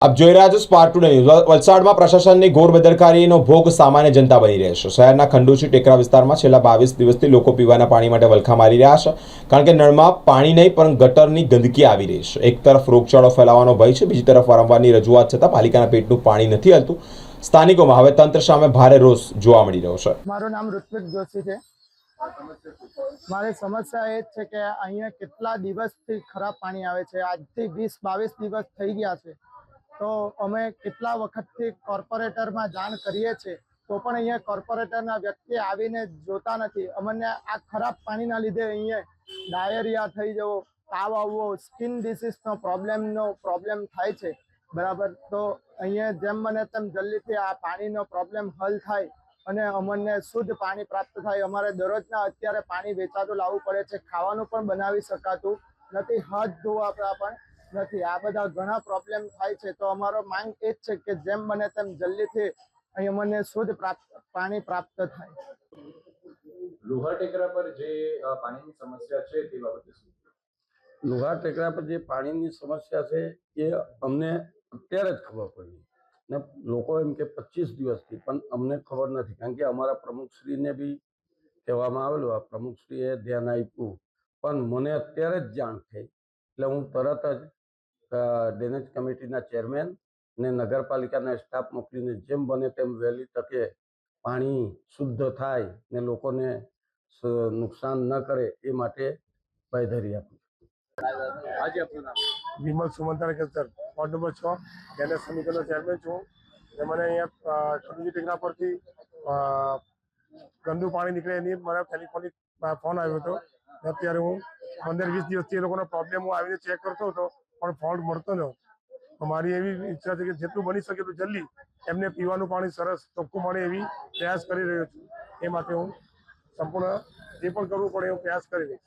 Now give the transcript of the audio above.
આપ જોઈ રહ્યા છો સ્પાર્ક ટુડે ન્યૂઝ। વલસાડમાં પ્રશાસનની ઘોર બેદરકારીનો ભોગ સામાન્ય જનતા બની રહી છે। શહેરના ખંડુચી ટેકરા વિસ્તારમાં છેલ્લા 22 દિવસથી લોકો પીવાના પાણી માટે વલખા મારી રહ્યા છે, કારણ કે નળમાં પાણી નહીં પણ ગટરની ગંદકી આવી રહી છે। એક તરફ રોગચાળો ફેલાવાનો ભય છે, બીજી તરફ વારંવારની રજૂઆત છતાં પાલિકાના પેટનું પાણી નથી હલતું। સ્થાનિકોમાં હવે તંત્ર સામે ભારે રોષ જોવા મળી રહ્યો છે। મારું નામ ઋત્વિક જોશી છે। મારી સમસ્યા એ જ છે કે અહીંયા કેટલા દિવસથી ખરાબ પાણી આવે છે। આજથી 20-22 દિવસ થઈ ગયા છે। તો અમે કેટલા વખતથી કોર્પોરેટરમાં જાણ કરીએ છીએ, તો પણ અહીંયા કોર્પોરેટરના વ્યક્તિ આવીને જોતા નથી। અમને આ ખરાબ પાણીના લીધે અહીંયા ડાયરિયા થઈ જવો, તાવ આવવો, સ્કિન ડિસીઝનો પ્રોબ્લેમ થાય છે, બરાબર। તો અહીંયા જેમ બને તેમ જલ્દીથી આ પાણીનો પ્રોબ્લેમ હલ થાય અને અમને શુદ્ધ પાણી પ્રાપ્ત થાય। અમારે દરરોજના અત્યારે પાણી વેચાતું લાવવું પડે છે, ખાવાનું પણ બનાવી શકાતું નથી, હાથ ધોવા પણ નથી। આ બધા ઘણા પ્રોબ્લેમ થાય છે। તો અમારો માંગ એ જ છે કે જેમ બને તેમ જલ્દીથી અહીં અમને શુદ્ધ પાણી પ્રાપ્ત થાય। લોહાર ટેકરા પર જે પાણીની સમસ્યા છે તે બાબતે શું? લોહાર ટેકરા પર જે પાણીની સમસ્યા છે એ અમને અત્યારે જ ખબર પડી ને લોકો એમ કે 25 દિવસથી, પણ અમને ખબર નથી, કારણ કે અમારા પ્રમુખશ્રીને બી કહેવામાં આવેલું, આ પ્રમુખશ્રીએ ધ્યાન આપ્યું, પણ મને અત્યારે જ જાણ થઈ એટલે હું તરત જ ડ્રેનેજ કમિટીના ચેરમેન ને નગરપાલિકાના સ્ટાફ મોકલીને જેમ બને તેમ વહેલી તકે પાણી શુદ્ધ થાય ને લોકોને નુકસાન ન કરે એ માટે બાંયધરી આપી। આજે આપનું નામ? વિમલ સુમંતર કેસર, વોર્ડ નંબર 6 ડેનેજ સમિતિનો ચેરમેન છું। મને અહીંયા ખંડુચી ટેકરા પરથી ગંદુ પાણી નીકળે એની મારા ટેલિફોનિક ફોન આવ્યો હતો। અત્યારે હું 15-20 દિવસથી એ લોકોનો પ્રોબ્લેમ હું આવીને ચેક કરતો હતો, પણ ફોલ્ટ મળતો ન। મારી એવી ઈચ્છા છે કે જેટલું બની શકે એટલું જલ્દી એમને પીવાનું પાણી સરસ ચોખ્ખું મળે એવી પ્રયાસ કરી રહ્યો છું। એ માટે હું સંપૂર્ણ જે પણ કરવું પડે એવું પ્રયાસ કરી રહીશ।